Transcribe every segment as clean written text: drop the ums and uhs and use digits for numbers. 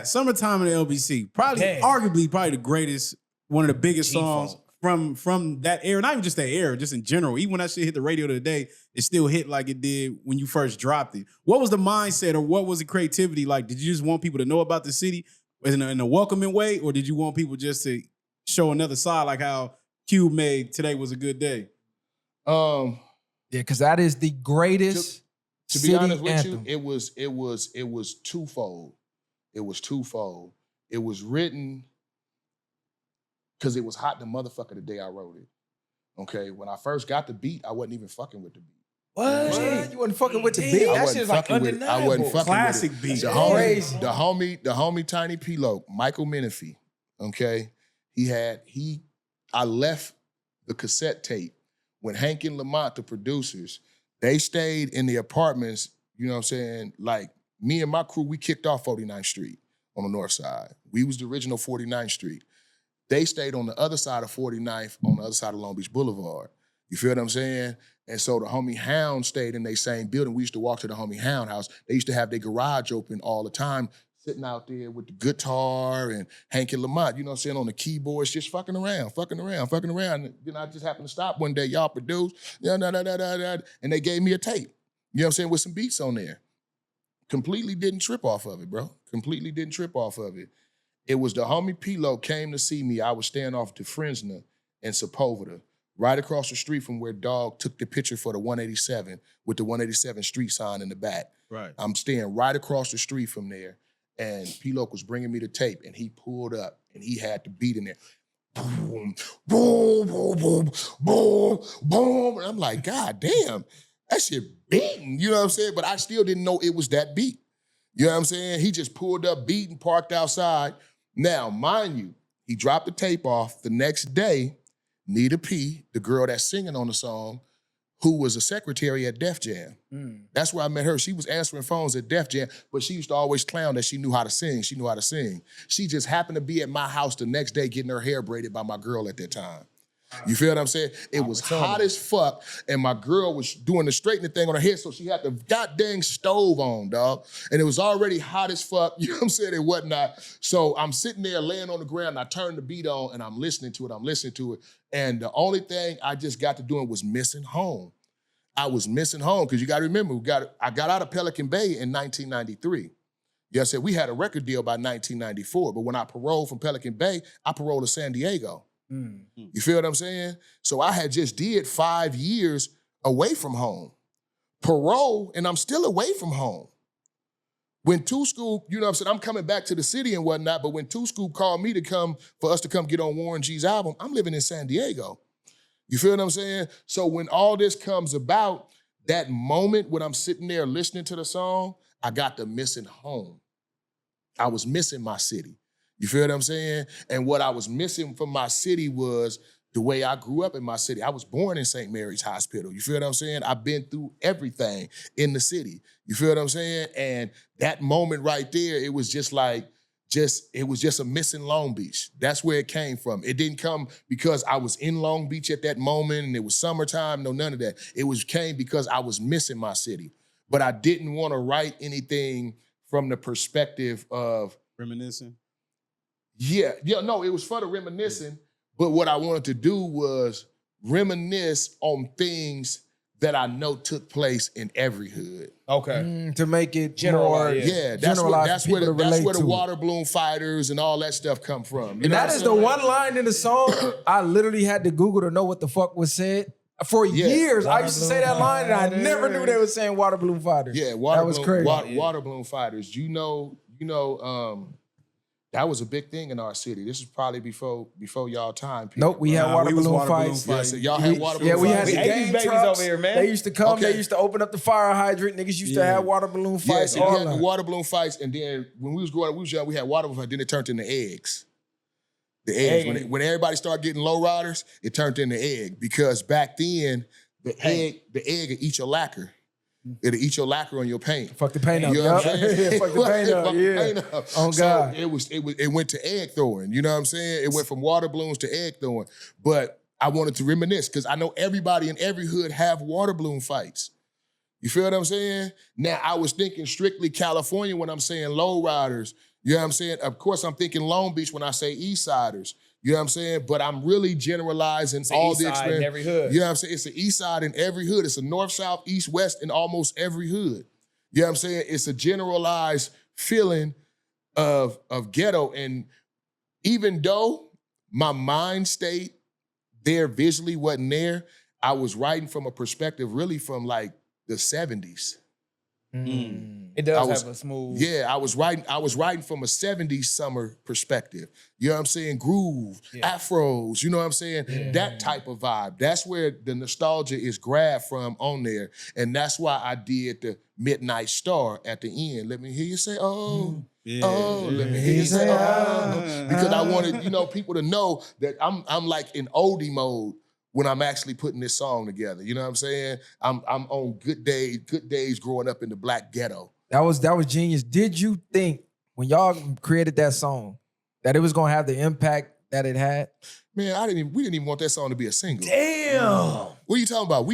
Summertime in the LBC. Arguably the greatest, one of the biggest songs from that era. Not even just that era, just in general. Even when that shit hit the radio today, it still hit like it did when you first dropped it. What was the mindset or what was the creativity like? Did you just want people to know about the city in a welcoming way, or did you want people just to show another side like how Cube made Today Was a Good Day? Yeah, because that is the greatest. To be honest with you, it was twofold. It was twofold. It was written because it was hot the motherfucker the day I wrote it. Okay, when I first got the beat, I wasn't even fucking with the beat. What? You wasn't fucking with the beat? That shit's like undeniable. I wasn't fucking Classic with it. beat. The homie Tiny P-Lo, Michael Menifee, okay? I left the cassette tape when Hank and Lamont, the producers, they stayed in the apartments, you know what I'm saying? Like, me and my crew, we kicked off 49th Street on the north side. We was the original 49th Street. They stayed on the other side of 49th, on the other side of Long Beach Boulevard. You feel what I'm saying? And so the homie Hound stayed in their same building. We used to walk to the homie Hound house. They used to have their garage open all the time, sitting out there with the guitar and Hank and Lamont, you know what I'm saying, on the keyboards, just fucking around. And then I just happened to stop one day, y'all produced, and they gave me a tape, you know what I'm saying, with some beats on there. Completely didn't trip off of it, bro. Completely didn't trip off of it. It was the homie P-Lo came to see me. I was staying off to Fresno and Sepulveda, right across the street from where Dog took the picture for the 187 with the 187 street sign in the back. Right. I'm staying right across the street from there, and P-Lo was bringing me the tape, and he pulled up, and he had the beat in there. Boom, boom, boom, boom, boom, boom. And I'm like, God damn, that shit beating, you know what I'm saying? But I still didn't know it was that beat. You know what I'm saying? He just pulled up, beat, and parked outside. Now, mind you, he dropped the tape off. The next day, Nita P, the girl that's singing on the song, who was a secretary at Def Jam. That's where I met her. She was answering phones at Def Jam, but she used to always clown that she knew how to sing. She knew how to sing. She just happened to be at my house the next day getting her hair braided by my girl at that time. You feel what I'm saying? It was hot as fuck, and my girl was doing the straightening thing on her head, so she had the goddamn stove on, dog. And it was already hot as fuck, you know what I'm saying, and whatnot. So I'm sitting there laying on the ground, and I turned the beat on, and I'm listening to it. And the only thing I just got to doing was missing home. I was missing home, because you got to remember, I got out of Pelican Bay in 1993. Yeah, I said we had a record deal by 1994, but when I paroled from Pelican Bay, I paroled to San Diego. You feel what I'm saying? So I had just did 5 years away from home. Parole, and I'm still away from home. When Two Scoop, you know what I'm saying, I'm coming back to the city and whatnot, but when Two Scoop called me for us to come get on Warren G's album, I'm living in San Diego. You feel what I'm saying? So when all this comes about, that moment when I'm sitting there listening to the song, I got the missing home. I was missing my city. You feel what I'm saying? And what I was missing from my city was the way I grew up in my city. I was born in St. Mary's Hospital. You feel what I'm saying? I've been through everything in the city. You feel what I'm saying? And that moment right there, it was just like, it was just a missing Long Beach. That's where it came from. It didn't come because I was in Long Beach at that moment and it was summertime, no, none of that. It came because I was missing my city. But I didn't want to write anything from the perspective of reminiscing. Yeah, no, it was for the reminiscing, but what I wanted to do was reminisce on things that I know took place in every hood. Okay. To make it general. Yeah, that's where the water balloon fighters and all that stuff come from. And that is the one line in the song I literally had to Google to know what the fuck was said. For years, I used to say that line and I never knew they were saying water balloon fighters. Yeah, water balloon fighters. You know, that was a big thing in our city. This is probably before y'all time. People. Nope, we had water balloon fights. Yeah, so y'all had water balloon fights. Yeah, we had the game trucks over here, man. They used to come. Okay. They used to open up the fire hydrant. Niggas used to have water balloon fights. Yeah, so we had the water balloon fights, and then when we was growing up, we was young, we had water balloon fights. Then it turned into eggs. The eggs. When everybody started getting low riders, it turned into egg because back then the egg would eat your lacquer. It'll eat your lacquer on your paint. Fuck the paint up. You know what I'm saying? Fuck the paint up. Yeah. Oh God. So it went to egg throwing. You know what I'm saying? It went from water balloons to egg throwing. But I wanted to reminisce because I know everybody in every hood have water balloon fights. You feel what I'm saying? Now I was thinking strictly California when I'm saying low riders. You know what I'm saying? Of course, I'm thinking Long Beach when I say East Siders. You know what I'm saying? But I'm really generalizing all the experience. In every hood. You know what I'm saying? It's an East Side in every hood. It's a North, South, East, West in almost every hood. You know what I'm saying? It's a generalized feeling of ghetto. And even though my mind state there visually wasn't there, I was writing from a perspective really from like the 70s. It does have a smooth. Yeah, I was writing from a 70s summer perspective. You know what I'm saying? Groove, afros, you know what I'm saying? Yeah. That type of vibe. That's where the nostalgia is grabbed from on there. And that's why I did the Midnight Star at the end. Let me hear you say, oh. Let me hear you say, oh. Because I wanted, people to know that I'm like in oldie mode when I'm actually putting this song together. You know what I'm saying? I'm on good days growing up in the black ghetto. That was genius. Did you think when y'all created that song that it was gonna have the impact that it had? Man, we didn't even want that song to be a single. Damn. What are you talking about?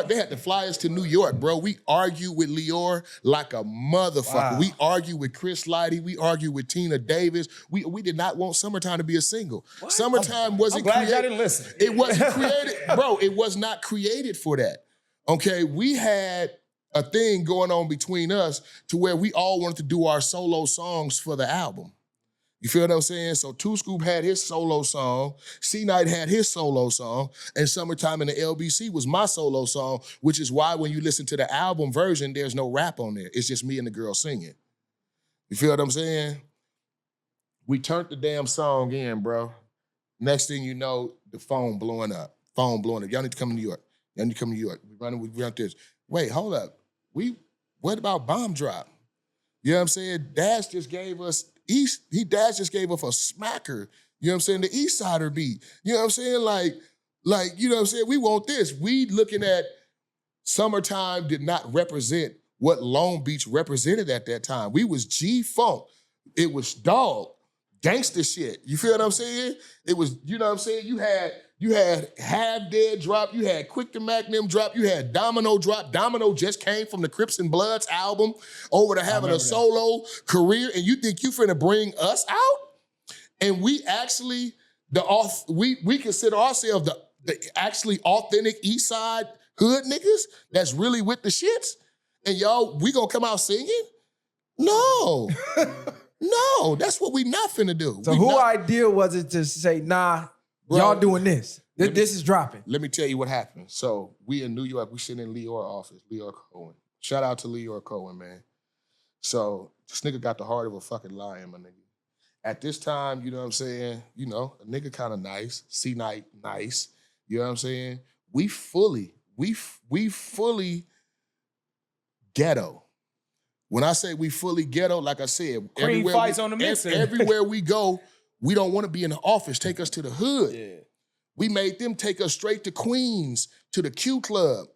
They had to fly us to New York, bro. We argued with Lyor like a motherfucker. Wow. We argued with Chris Lighty. We argued with Tina Davis. We did not want Summertime to be a single. What? Summertime wasn't created. I'm glad y'all didn't listen. It wasn't created, bro. It was not created for that. Okay, we had a thing going on between us to where we all wanted to do our solo songs for the album. You feel what I'm saying? So Two Scoop had his solo song, C-Night had his solo song, and Summertime in the LBC was my solo song, which is why when you listen to the album version, there's no rap on there. It's just me and the girl singing. You feel what I'm saying? We turned the damn song in, bro. Next thing you know, the phone blowing up. Y'all need to come to New York. We run this. Wait, hold up. What about Bomb Drop? You know what I'm saying? Dash just gave us a smacker. You know what I'm saying? The East Sider beat. You know what I'm saying? Like, you know what I'm saying? We want this. We looking at Summertime did not represent what Long Beach represented at that time. We was G-Funk. It was dog, gangster shit. You feel what I'm saying? It was, you know what I'm saying? You had Have Dead drop, you had Quick to Mac them drop, you had Domino drop. Domino just came from the Crips and Bloods album over to having a solo career, and you think you finna bring us out? And we actually, we consider ourselves the actually authentic East Side hood niggas that's really with the shits, and y'all, we gonna come out singing? No. No, that's what we not finna do. So idea was it to say, nah, bro, y'all doing this. This is dropping. Let me tell you what happened. So we in New York, we sitting in Lyor office, Lyor Cohen. Shout out to Lyor Cohen, man. So this nigga got the heart of a fucking lion, my nigga. At this time, you know what I'm saying? You know, a nigga kind of nice, C-Night nice. You know what I'm saying? We fully ghetto. When I say we fully ghetto, like I said, everywhere we go, we don't want to be in the office. Take us to the hood. Yeah. We made them take us straight to Queens, to the Q Club.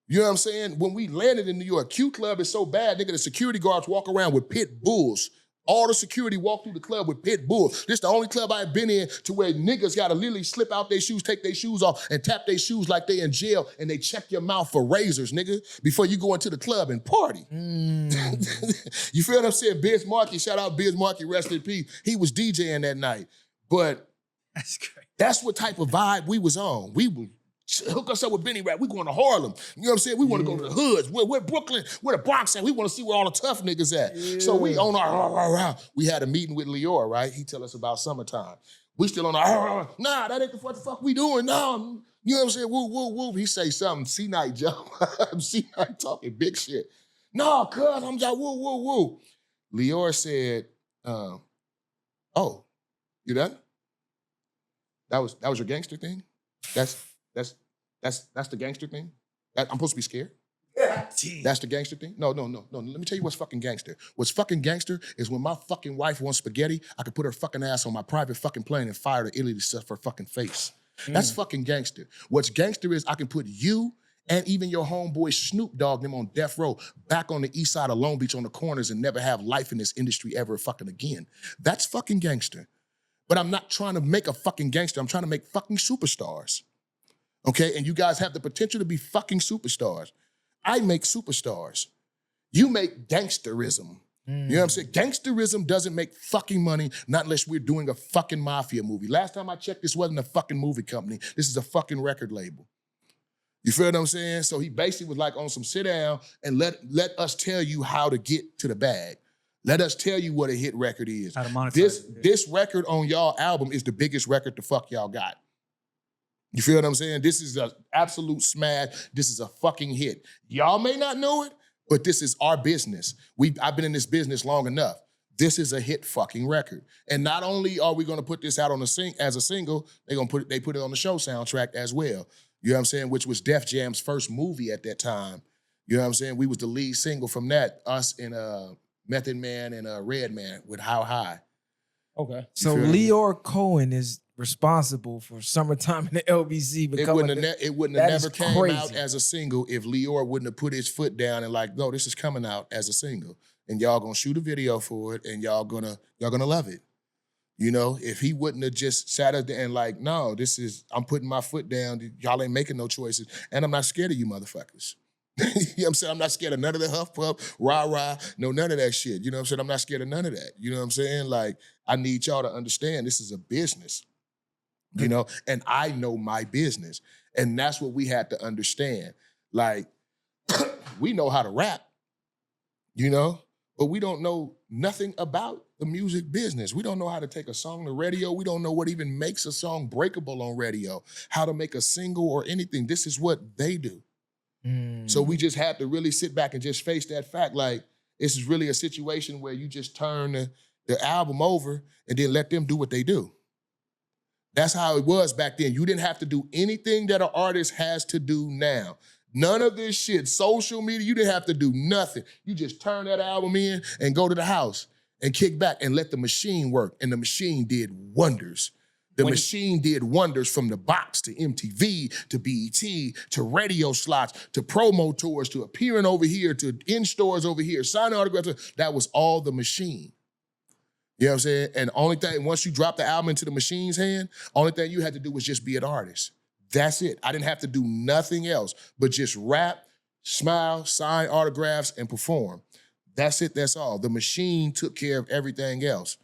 You know what I'm saying? When we landed in New York, Q Club is so bad, nigga, the security guards walk around with pit bulls. All the security walk through the club with pit bulls. This the only club I've been in to where niggas gotta literally slip out their shoes, take their shoes off, and tap their shoes like they in jail, and they check your mouth for razors, nigga, before you go into the club and party. You feel what I'm saying? Biz Markie, shout out Biz Markie, rest in peace. He was DJing that night. But that's great. That's what type of vibe we was on. We would hook us up with Benny Rap. We going to Harlem. You know what I'm saying? We want to go to the hoods. We're Brooklyn. We're the Bronx at. We want to see where all the tough niggas at. Yeah. So we on our, we had a meeting with Lyor, right? He tell us about Summertime. We still on our, nah, that ain't what the fuck we doing. No, you know what I'm saying? Woo, woo, woo. He say something. C-Night jump. C-Night talking big shit. No, cuz, I'm just woo, woo, woo. Lyor said, oh, you done? That was your gangster thing? That's the gangster thing? I'm supposed to be scared? That's the gangster thing? No. Let me tell you what's fucking gangster. What's fucking gangster is when my fucking wife wants spaghetti, I can put her fucking ass on my private fucking plane and fire to Italy to stuff her fucking face. That's fucking gangster. What's gangster is I can put you and even your homeboy Snoop Dogg them on death row back on the east side of Long Beach on the corners and never have life in this industry ever fucking again. That's fucking gangster. But I'm not trying to make a fucking gangster. I'm trying to make fucking superstars. Okay? And you guys have the potential to be fucking superstars. I make superstars. You make gangsterism. You know what I'm saying? Gangsterism doesn't make fucking money, not unless we're doing a fucking mafia movie. Last time I checked, this wasn't a fucking movie company. This is a fucking record label. You feel what I'm saying? So he basically was like on some sit down and let us tell you how to get to the bag. Let us tell you what a hit record is. How to monetize this record on y'all album is the biggest record the fuck y'all got. You feel what I'm saying? This is an absolute smash. This is a fucking hit. Y'all may not know it, but this is our business. I've been in this business long enough. This is a hit fucking record. And not only are we gonna put this out on as a single, they put it on the show soundtrack as well. You know what I'm saying? Which was Def Jam's first movie at that time. You know what I'm saying? We was the lead single from that, us and Method Man and Redman with How High. Okay. So Lyor Cohen is responsible for Summertime in the LBC becoming it wouldn't have never came out as a single if Lyor wouldn't have put his foot down and like, no, this is coming out as a single. And y'all gonna shoot a video for it and y'all gonna love it. You know, if he wouldn't have just sat up there and like, no, I'm putting my foot down, y'all ain't making no choices. And I'm not scared of you motherfuckers. You know what I'm saying? I'm not scared of none of the huff puff, rah-rah, no, none of that shit. You know what I'm saying? I'm not scared of none of that. You know what I'm saying? Like, I need y'all to understand this is a business. You know, and I know my business. And that's what we had to understand. Like, we know how to rap, you know, but we don't know nothing about the music business. We don't know how to take a song to radio. We don't know what even makes a song breakable on radio, how to make a single or anything. This is what they do. So we just had to really sit back and just face that fact. Like, this is really a situation where you just turn the album over and then let them do what they do. That's how it was back then. You didn't have to do anything that an artist has to do now. None of this shit, social media, you didn't have to do nothing. You just turn that album in and go to the house and kick back and let the machine work. And the machine did wonders. The machine did wonders from the box to MTV to BET to radio slots to promo tours to appearing over here to in stores over here, signing autographs. That was all the machine. You know what I'm saying? And the only thing, once you drop the album into the machine's hand, only thing you had to do was just be an artist. That's it. I didn't have to do nothing else but just rap, smile, sign autographs, and perform. That's it, that's all. The machine took care of everything else.